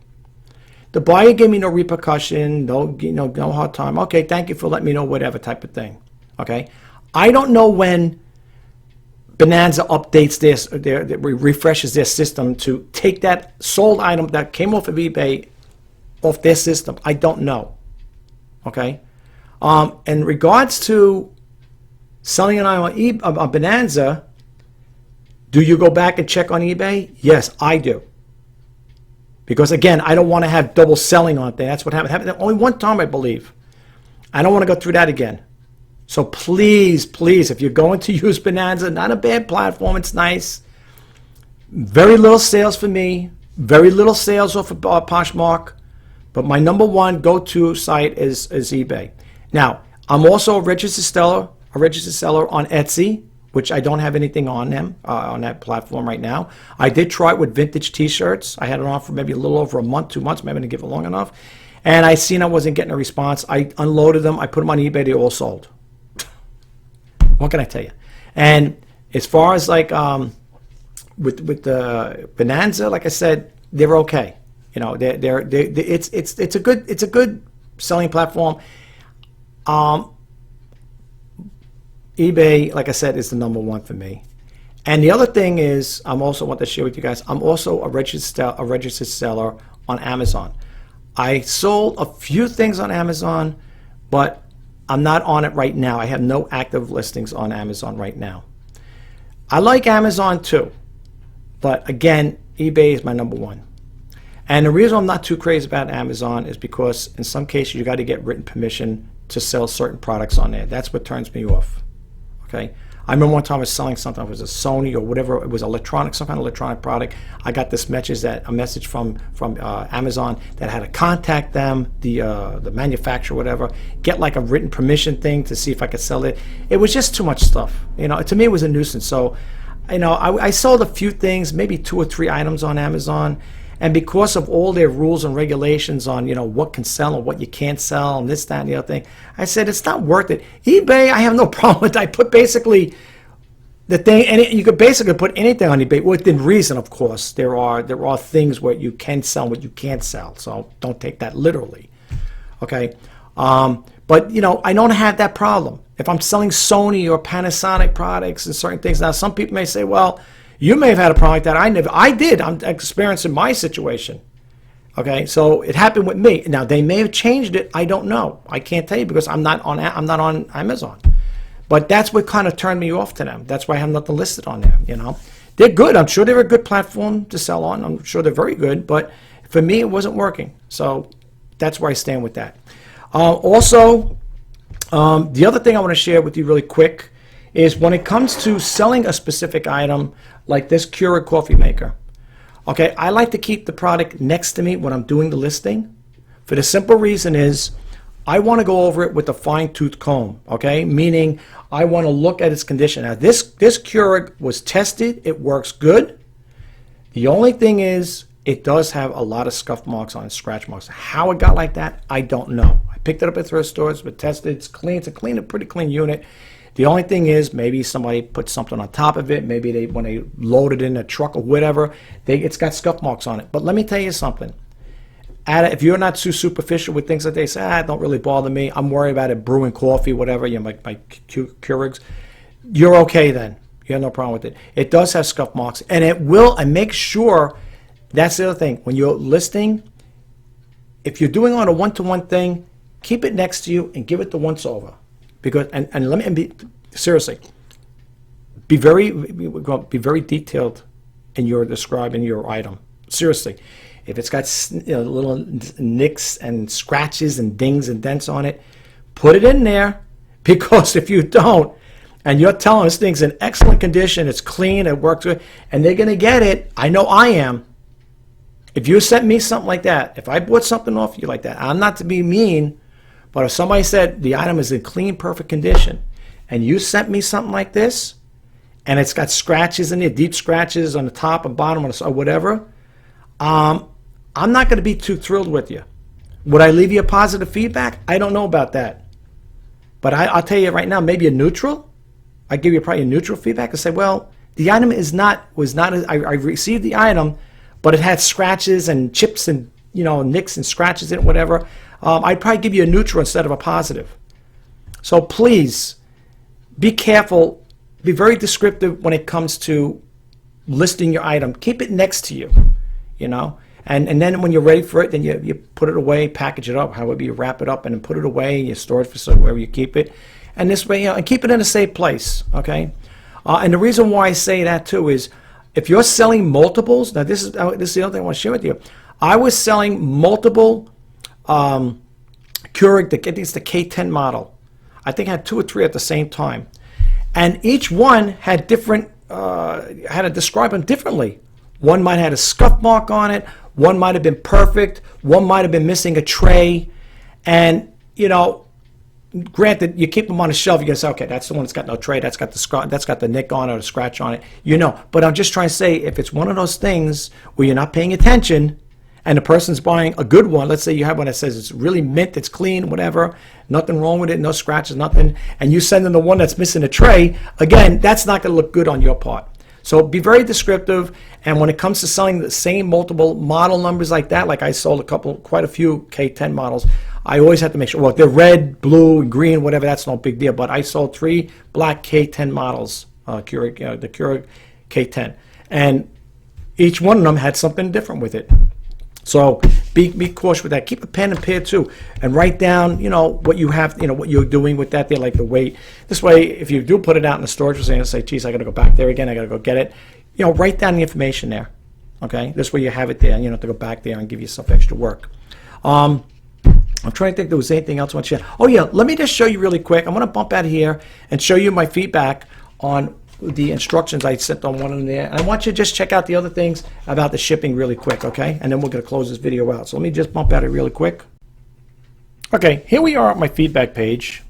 The buyer gave me no repercussion, no hard time. Okay, thank you for letting me know, whatever type of thing. Okay? I don't know when Bonanza updates refreshes their system to take that sold item that came off of eBay off their system. I don't know. Okay? In regards to selling an item on Bonanza, do you go back and check on eBay? Yes, I do. Because again, I don't want to have double selling on there. That's what happened only one time, I believe. I don't want to go through that again. So please, please, if you're going to use Bonanza, not a bad platform, it's nice. Very little sales for me, very little sales off of Poshmark, but my number one go-to site is eBay. Now, I'm also a registered seller on Etsy, which I don't have anything on them, on that platform right now. I did try it with vintage t-shirts. I had it on for maybe a little over a month, 2 months, maybe I didn't give it long enough. And I seen I wasn't getting a response. I unloaded them, I put them on eBay, they all sold. What can I tell you? And as far as like with the Bonanza, like I said, they're okay. You know, it's a good selling platform. eBay, like I said, is the number one for me. And the other thing is, I'm also want to share with you guys. I'm also a registered seller on Amazon. I sold a few things on Amazon, but I'm not on it right now. I have no active listings on Amazon right now. I like Amazon too, but again, eBay is my number one. And the reason I'm not too crazy about Amazon is because in some cases you got to get written permission to sell certain products on there. That's what turns me off. Okay. I remember one time I was selling something, it was a Sony or whatever, it was electronic, some kind of electronic product. I got this message from Amazon that I had to contact them, the manufacturer, whatever, get like a written permission thing to see if I could sell it. It was just too much stuff. You know, to me it was a nuisance. So, you know, I sold a few things, maybe 2 or 3 items on Amazon. And because of all their rules and regulations on, you know, what can sell and what you can't sell and this, that, and the other thing, I said, it's not worth it. eBay, I have no problem with that. I put basically the thing, and you could basically put anything on eBay within reason, of course. There are things where you can sell and what you can't sell. So don't take that literally. Okay. But But, you know, I don't have that problem. If I'm selling Sony or Panasonic products and certain things, now some people may say, well, you may have had a problem like that. I did. I'm experiencing my situation. Okay, so it happened with me. Now they may have changed it. I don't know. I can't tell you because I'm not on Amazon. But that's what kind of turned me off to them. That's why I have nothing listed on there. You know, they're good. I'm sure they're a good platform to sell on. I'm sure they're very good. But for me, it wasn't working. So that's where I stand with that. Also, the other thing I want to share with you really quick is when it comes to selling a specific item like this Keurig coffee maker. Okay, I like to keep the product next to me when I'm doing the listing. For the simple reason is I want to go over it with a fine-tooth comb, okay? Meaning I want to look at its condition. Now this Keurig was tested, it works good. The only thing is it does have a lot of scuff marks on it, scratch marks. How it got like that, I don't know. I picked it up at thrift stores, but tested, it's clean, it's a pretty clean unit. The only thing is maybe somebody put something on top of it. Maybe when they load it in a truck or whatever, it's got scuff marks on it. But let me tell you something. If you're not too superficial with things that they say, it don't really bother me. I'm worried about it brewing coffee, whatever, you know, my Keurigs. You're okay then. You have no problem with it. It does have scuff marks, and it will, and make sure, that's the other thing. When you're listing, if you're doing on a one-to-one thing, keep it next to you and give it the once-over. Because and let me be seriously, be very detailed in your describing your item. Seriously, if it's got little nicks and scratches and dings and dents on it, put it in there. Because if you don't, and you're telling this thing's in excellent condition, it's clean, it works good, and they're gonna get it. I know I am. If you sent me something like that, if I bought something off you like that, I'm not to be mean. But if somebody said the item is in clean, perfect condition, and you sent me something like this, and it's got scratches in it, deep scratches on the top and bottom or whatever, I'm not going to be too thrilled with you. Would I leave you a positive feedback? I don't know about that. But I'll tell you right now, maybe a neutral. I give you probably a neutral feedback and say, well, the item I received the item, but it had scratches and chips and nicks and scratches in it, whatever. I'd probably give you a neutral instead of a positive. So please be careful. Be very descriptive when it comes to listing your item. Keep it next to you, and then when you're ready for it, then you put it away, package it up, however you wrap it up, and then put it away. You store it for wherever you keep it, and this way, and keep it in a safe place. Okay, and the reason why I say that too is if you're selling multiples. Now this is the other thing I want to share with you. I was selling multiple Keurig, I think it's the K10 model. I think I had 2 or 3 at the same time, and each one had different. Had to describe them differently. One might have had a scuff mark on it. One might have been perfect. One might have been missing a tray, and granted, you keep them on a shelf. You can say, okay, that's the one that's got no tray. That's got the nick on it or the scratch on it. But I'm just trying to say, if it's one of those things where you're not paying attention, and the person's buying a good one, let's say you have one that says it's really mint, it's clean, whatever, nothing wrong with it, no scratches, nothing, and you send them the one that's missing a tray, again, that's not going to look good on your part. So be very descriptive, and when it comes to selling the same multiple model numbers like that, like I sold quite a few K10 models, I always have to make sure, well, if they're red, blue, green, whatever, that's no big deal, but I sold 3 black K10 models, the Keurig K10, and each one of them had something different with it. So be cautious with that. Keep a pen and pad too, and write down what you have, what you're doing with that. They like the weight. This way, if you do put it out in the storage facility and say, "Geez, I got to go back there again. I got to go get it." Write down the information there. Okay, this way you have it there, and you don't have to go back there and give yourself extra work. I'm trying to think if there was anything else I want to share. Oh yeah, let me just show you really quick. I'm going to bump out here and show you my feedback on the instructions I sent on one of them there. And I want you to just check out the other things about the shipping really quick, okay? And then we're going to close this video out. So let me just bump out it really quick. Okay, here we are at my feedback page.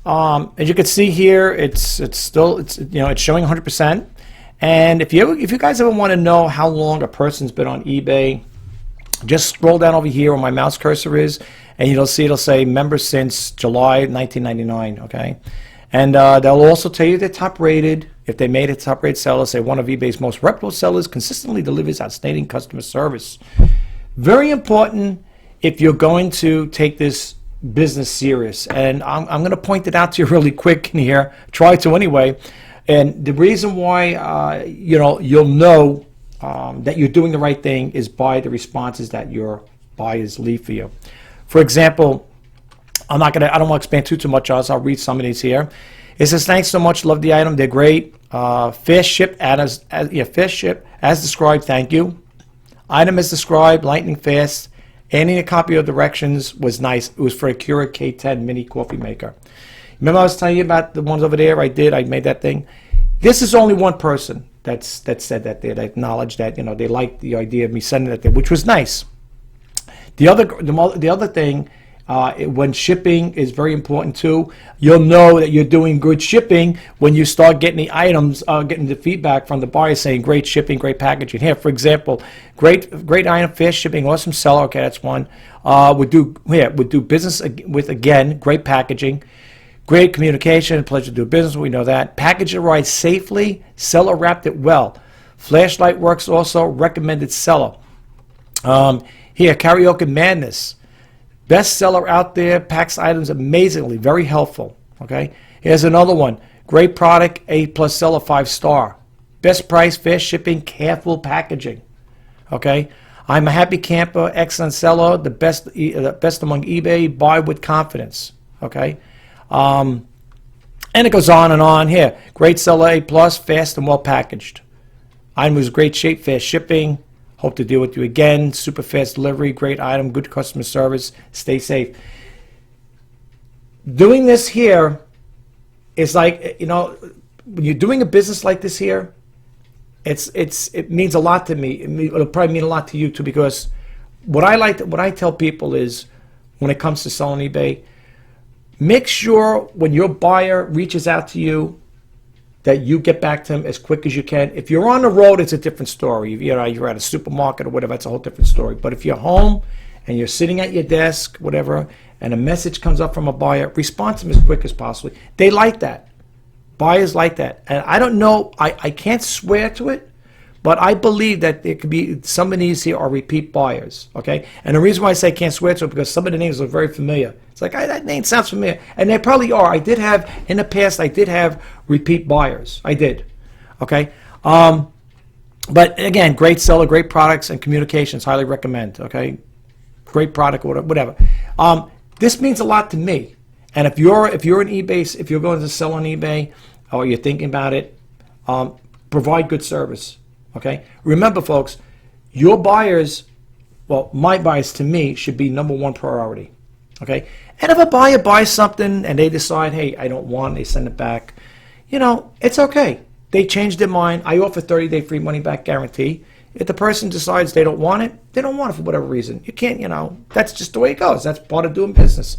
As you can see here, it's showing 100%. And if you guys ever want to know how long a person's been on eBay, just scroll down over here where my mouse cursor is, and it'll say member since July 1999, okay? And they'll also tell you they're top rated. If they made a top rated seller, say one of eBay's most reputable sellers, consistently delivers outstanding customer service. Very important if you're going to take this business serious. And I'm going to point it out to you really quick in here. Try to anyway. And the reason why, you'll know that you're doing the right thing is by the responses that your buyers leave for you. For example, I don't want to expand too much on this. I'll read some of these here. It says, thanks so much. Love the item. They're great. Fast ship as described. Thank you. Item as described. Lightning fast. Adding a copy of directions was nice. It was for a Keurig K10 mini coffee maker. Remember I was telling you about the ones over there? I made that thing. This is only one person that said that there, that acknowledged that, they liked the idea of me sending that there, which was nice. The other thing, when shipping is very important too, you'll know that you're doing good shipping when you start getting the items, getting the feedback from the buyer saying great shipping, great packaging. Here, for example, great item, fast shipping, awesome seller. Okay, that's one. Would do business with, again, great packaging, great communication, pleasure to do business. We know that. Package arrived safely, seller wrapped it well. Flashlight works also, recommended seller. Here, Karaoke Madness. Best seller out there, packs items amazingly, very helpful. Okay, here's another one. Great product, A+ seller, 5-star. Best price, fast shipping, careful packaging. Okay, I'm a happy camper, excellent seller, the best among eBay, buy with confidence. Okay, and it goes on and on. Here, great seller, A+, fast and well packaged. Item was great shape, fast shipping. Hope to deal with you again. Super fast delivery, great item, good customer service. Stay safe. Doing this here is like, when you're doing a business like this here, it means a lot to me. It'll probably mean a lot to you too, because what I tell people is, when it comes to selling eBay, make sure when your buyer reaches out to you that you get back to them as quick as you can. If you're on the road, it's a different story. You're at a supermarket or whatever, it's a whole different story. But if you're home and you're sitting at your desk, whatever, and a message comes up from a buyer, respond to them as quick as possible. They like that. Buyers like that. And I don't know, I can't swear to it, but I believe that there could be, some of these here are repeat buyers, okay? And the reason why I say I can't swear to it, because some of the names are very familiar. It's like, that name sounds familiar. And they probably are. In the past, I did have repeat buyers. I did, okay? But again, great seller, great products, and communications, highly recommend, okay? Great product, whatever. This means a lot to me. And if you're an eBay, if you're going to sell on eBay, or you're thinking about it, provide good service. Okay. Remember, folks, your buyers, well, my buyers to me should be #1 priority. Okay. And if a buyer buys something and they decide, hey, I don't want it, they send it back, it's okay. They change their mind. I offer 30-day free money back guarantee. If the person decides they don't want it, they don't want it for whatever reason. You can't, that's just the way it goes. That's part of doing business.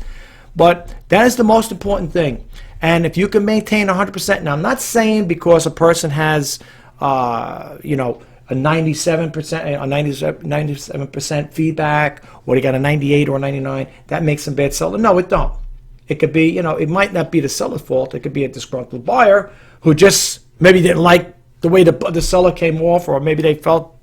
But that is the most important thing. And if you can maintain 100%, now I'm not saying because a person has a 97% or 97% feedback, or they got a 98 or a 99, that makes them bad seller. No, it don't. It could be, it might not be the seller's fault. It could be a disgruntled buyer who just maybe didn't like the way the seller came off, or maybe they felt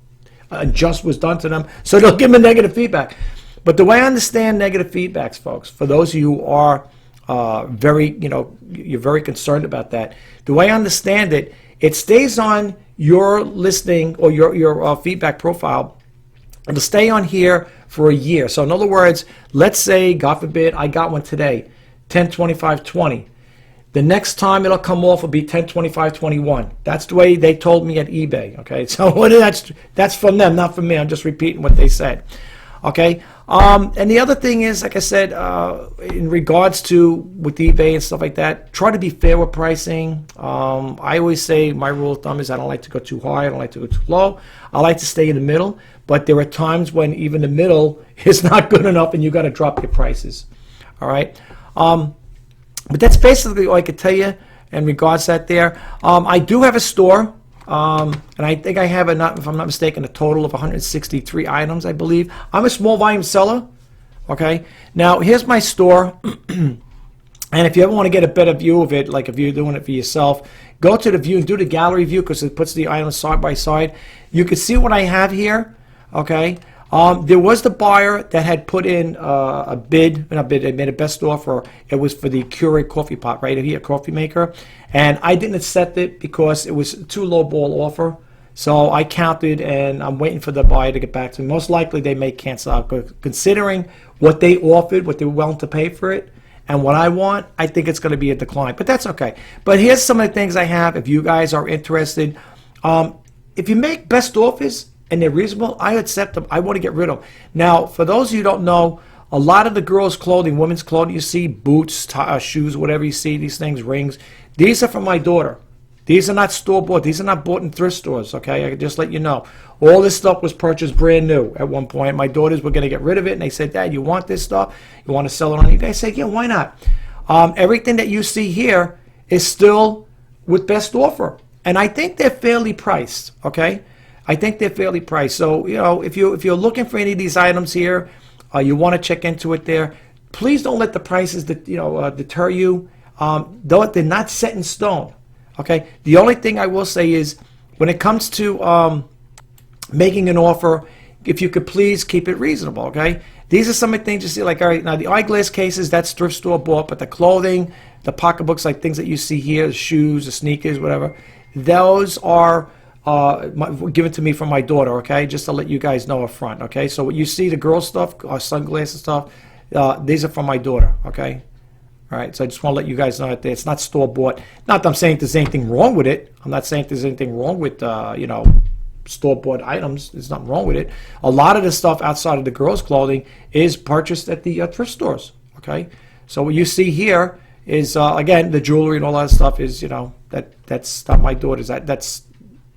unjust was done to them, so they'll give them a negative feedback. But the way I understand negative feedbacks, folks, for those of you who are you're very concerned about that, the way I understand it, it stays on your listing or your feedback profile. It'll stay on here for a year. So in other words, let's say, God forbid, I got one today, 10/25/20. The next time it'll come off will be 10/25/21. That's the way they told me at eBay. Okay, so that's from them, not from me. I'm just repeating what they said. Okay, and the other thing is, like I said, in regards to with eBay and stuff like that, try to be fair with pricing. I always say my rule of thumb is I don't like to go too high, I don't like to go too low. I like to stay in the middle, but there are times when even the middle is not good enough and you got to drop your prices. All right, but that's basically all I could tell you in regards to that there. I do have a store. And I think I have, if I'm not mistaken, a total of 163 items, I believe. I'm a small volume seller. Okay. Now, here's my store. And if you ever want to get a better view of it, like if you're doing it for yourself, go to the view and do the gallery view, because it puts the items side by side. You can see what I have here. Okay. There was the buyer that had put in a bid, they made a best offer. It was for the Keurig coffee pot, right here, coffee maker. And I didn't accept it because it was too low ball offer. So I counted, and I'm waiting for the buyer to get back to me. Most likely they may cancel out, but considering what they offered, what they were willing to pay for it, and what I want, I think it's going to be a decline. But that's okay. But here's some of the things I have if you guys are interested. If you make best offers and they're reasonable, I accept them. I want to get rid of them. Now, for those of you who don't know, a lot of the girls' clothing, women's clothing, you see, boots, shoes, whatever you see, these things, rings, these are from my daughter. These are not store-bought. These are not bought in thrift stores, okay? I can just let you know. All this stuff was purchased brand new at one point. My daughters were going to get rid of it, and they said, Dad, you want this stuff? You want to sell it on eBay? I said, yeah, why not? Everything that you see here is still with best offer. And I think they're fairly priced, okay? I think they're fairly priced. So, you know, if you're looking for any of these items here, you want to check into it there, please don't let the prices deter you. Though they're not set in stone. Okay, the only thing I will say is when it comes to making an offer, if you could please keep it reasonable, okay? These are some of the things you see, like, all right, now the eyeglass cases, that's thrift store bought, but the clothing, the pocketbooks, like things that you see here, the shoes, the sneakers, whatever, those are given to me from my daughter, okay? Just to let you guys know up front, okay? So what you see, the girl stuff, sunglasses stuff, these are from my daughter, okay? All right, so I just want to let you guys know that it's not store-bought. Not that I'm saying there's anything wrong with it. I'm not saying there's anything wrong with, store-bought items. There's nothing wrong with it. A lot of the stuff outside of the girls' clothing is purchased at the thrift stores, okay? So what you see here is, again, the jewelry and all that stuff is, that's not my daughter's. That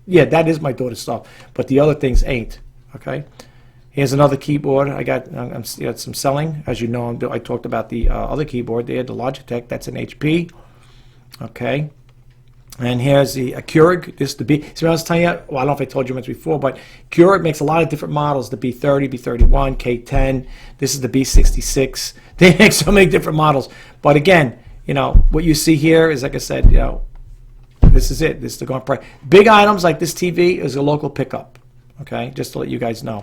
is my daughter's stuff, but the other things ain't, okay? Here's another keyboard. I got some selling. As you know, I talked about the other keyboard there, the Logitech. That's an HP. Okay. And here's the Keurig. This is the B. So I was telling you, well, I don't know if I told you much before, but Keurig makes a lot of different models. The B30, B31, K10. This is the B66. They make so many different models. But again, what you see here is, like I said, this is it. This is the going price. Big items like this TV is a local pickup. Okay, just to let you guys know.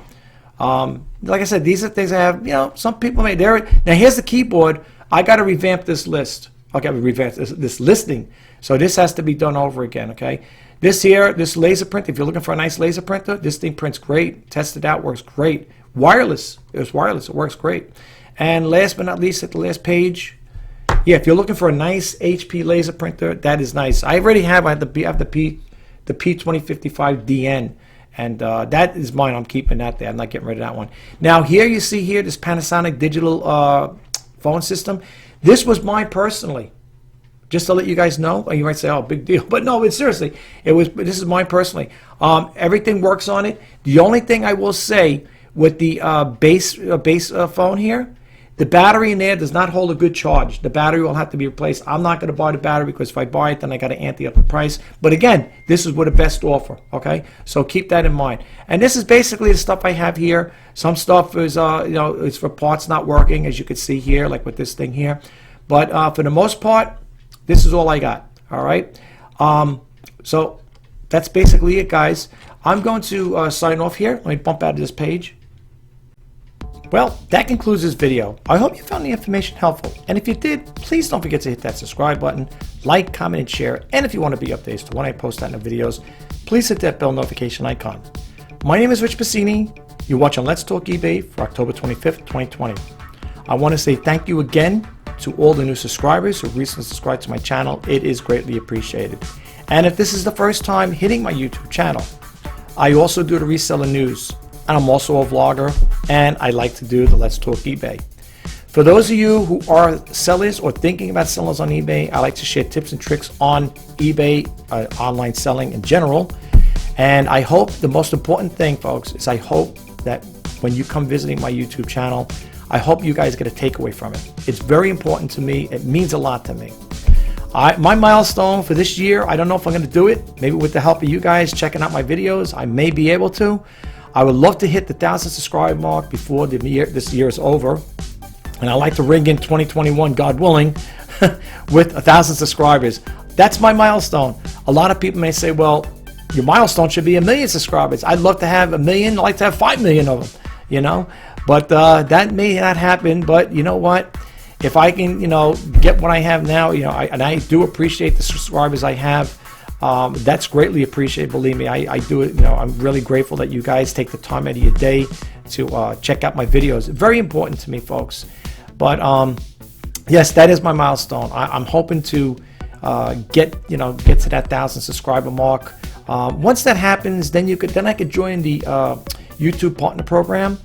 Like I said, these are things I have, some people may. Now here's the keyboard. I got to revamp this list. Okay, revamp this listing. So this has to be done over again, okay? This here, this laser printer, if you're looking for a nice laser printer, this thing prints great. Tested out, works great. Wireless. It's wireless. It works great. And last but not least, at the last page, yeah, if you're looking for a nice HP laser printer, that is nice. I already have. I have the P2055DN. And that is mine. I'm keeping that there. I'm not getting rid of that one. Now, here you see here this Panasonic digital phone system. This was mine personally. Just to let you guys know. You might say, oh, big deal. But no, but seriously, this is mine personally. Everything works on it. The only thing I will say with the base phone here, the battery in there does not hold a good charge. The battery will have to be replaced. I'm not going to buy the battery because if I buy it, then I got to ante up the price. But again, this is with a best offer, okay? So keep that in mind. And this is basically the stuff I have here. Some stuff is, it's for parts not working, as you can see here, like with this thing here. But for the most part, this is all I got, all right? So that's basically it, guys. I'm going to sign off here. Let me bump out of this page. Well, that concludes this video. I hope you found the information helpful. And if you did, please don't forget to hit that subscribe button, like, comment, and share. And if you want to be updated to when I post that in the videos, please hit that bell notification icon. My name is Rich Pasini. You're watching Let's Talk eBay for October 25th, 2020. I want to say thank you again to all the new subscribers who recently subscribed to my channel. It is greatly appreciated. And if this is the first time hitting my YouTube channel, I also do the reseller news. And I'm also a vlogger, and I like to do the Let's Talk eBay. For those of you who are sellers or thinking about selling on eBay, I like to share tips and tricks on eBay, online selling in general. And I hope the most important thing, folks, is I hope that when you come visiting my YouTube channel, I hope you guys get a takeaway from it. It's very important to me. It means a lot to me. My milestone for this year, I don't know if I'm going to do it. Maybe with the help of you guys checking out my videos, I may be able to. I would love to hit the 1,000 subscriber mark before this year is over. And I'd like to ring in 2021, God willing, with 1,000 subscribers. That's my milestone. A lot of people may say, well, your milestone should be 1 million subscribers. I'd love to have 1 million. I'd like to have 5 million of them. you know. But that may not happen. But you know what? If I can, you know, get what I have now, you know, and I do appreciate the subscribers I have. That's greatly appreciated. Believe me, I do it. You know, I'm really grateful that you guys take the time out of your day to check out my videos. Very important to me, folks. But yes, that is my milestone. I'm hoping to get to that 1,000 subscriber mark. Once that happens, then I could join the YouTube Partner Program.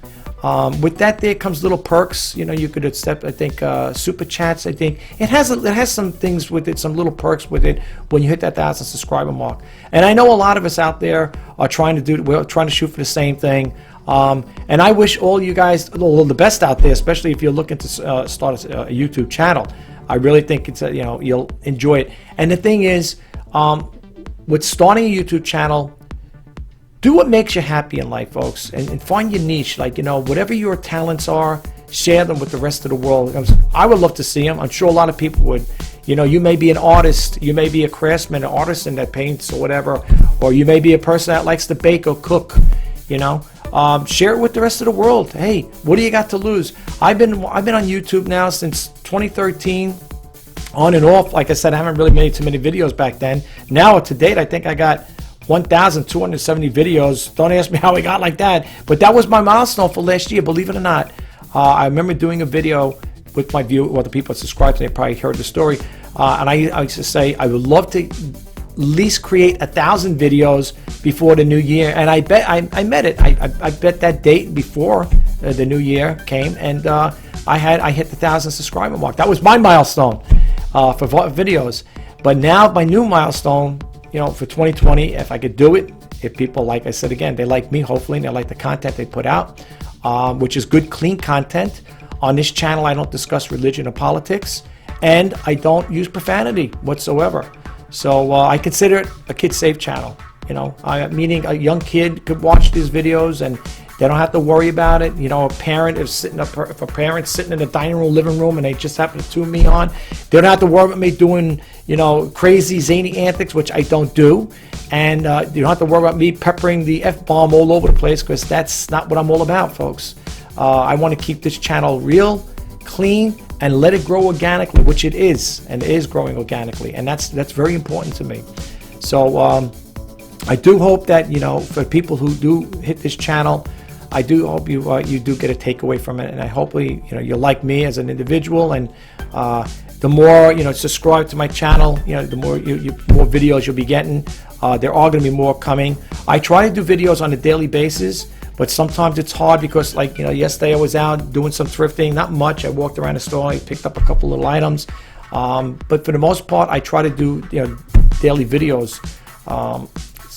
With that, there comes little perks. You know, you could accept, I think, super chats. I think it has some things with it, some little perks with it when you hit that 1,000 subscriber mark. And I know a lot of us out there are trying to shoot for the same thing. And I wish all you guys all the best out there, especially if you're looking to start a YouTube channel. I really think it's you'll enjoy it. And the thing is, with starting a YouTube channel, do what makes you happy in life, folks, and find your niche. Like, you know, whatever your talents are, share them with the rest of the world. I would love to see them. I'm sure a lot of people would. You know, you may be an artist, you may be a craftsman, an artisan that paints or whatever, or you may be a person that likes to bake or cook. You know, share it with the rest of the world. Hey, what do you got to lose? I've been on YouTube now since 2013, on and off. Like I said, I haven't really made too many videos back then. Now to date, I think I got 1,270 videos. Don't ask me how I got like that, but that was my milestone for last year, believe it or not. I remember doing a video with my the people that subscribed to me probably heard the story, and I used to say I would love to at least create 1,000 videos before the new year, and I bet I met it. I bet that date before the new year came, and I hit the 1,000 subscriber mark. That was my milestone for videos. But now my new milestone, you know, for 2020, if I could do it, if people, like I said again, they like me, hopefully, and they like the content they put out, which is good, clean content. On this channel, I don't discuss religion or politics, and I don't use profanity whatsoever. So I consider it a kid-safe channel. You know, meaning a young kid could watch these videos and they don't have to worry about it. You know, if a parent's sitting in the dining room, living room, and they just happen to tune me on, they don't have to worry about me doing, you know, crazy, zany antics, which I don't do. And you don't have to worry about me peppering the F-bomb all over the place, because that's not what I'm all about, folks. I want to keep this channel real, clean, and let it grow organically, which it is, and it is growing organically. And that's very important to me. So I do hope that, you know, for people who do hit this channel, I do hope you do get a takeaway from it, and I hopefully, you know, you're like me as an individual, and the more, you know, subscribe to my channel, you know, the more more videos you'll be getting. There are going to be more coming. I try to do videos on a daily basis, but sometimes it's hard because, like, you know, yesterday I was out doing some thrifting, not much. I walked around the store, I picked up a couple little items, but for the most part, I try to do, you know, daily videos.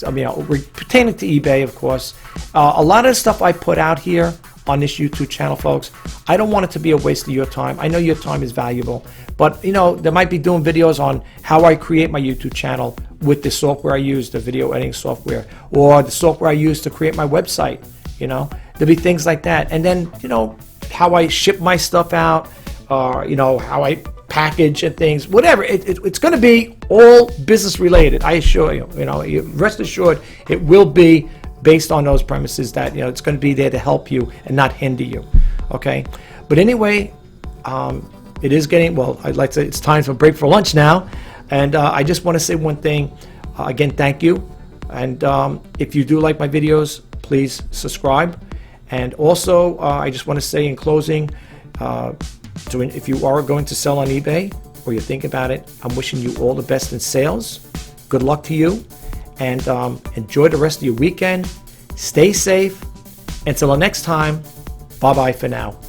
I mean, pertaining to eBay, of course. A lot of the stuff I put out here on this YouTube channel, folks, I don't want it to be a waste of your time. I know your time is valuable, but, you know, they might be doing videos on how I create my YouTube channel with the software I use, the video editing software, or the software I use to create my website. You know, there'll be things like that. And then, you know, how I ship my stuff out, you know, how I package and things, whatever. It's going to be all business related, I assure you. You know, rest assured, it will be based on those premises that, you know, it's going to be there to help you and not hinder you. Okay, but anyway, it is getting, well, I'd like to say it's time for a break for lunch now, and I just want to say one thing. Again, thank you, and if you do like my videos, please subscribe. And also, I just want to say in closing, so if you are going to sell on eBay, or you think about it, I'm wishing you all the best in sales. Good luck to you, and enjoy the rest of your weekend. Stay safe. Until the next time, bye-bye for now.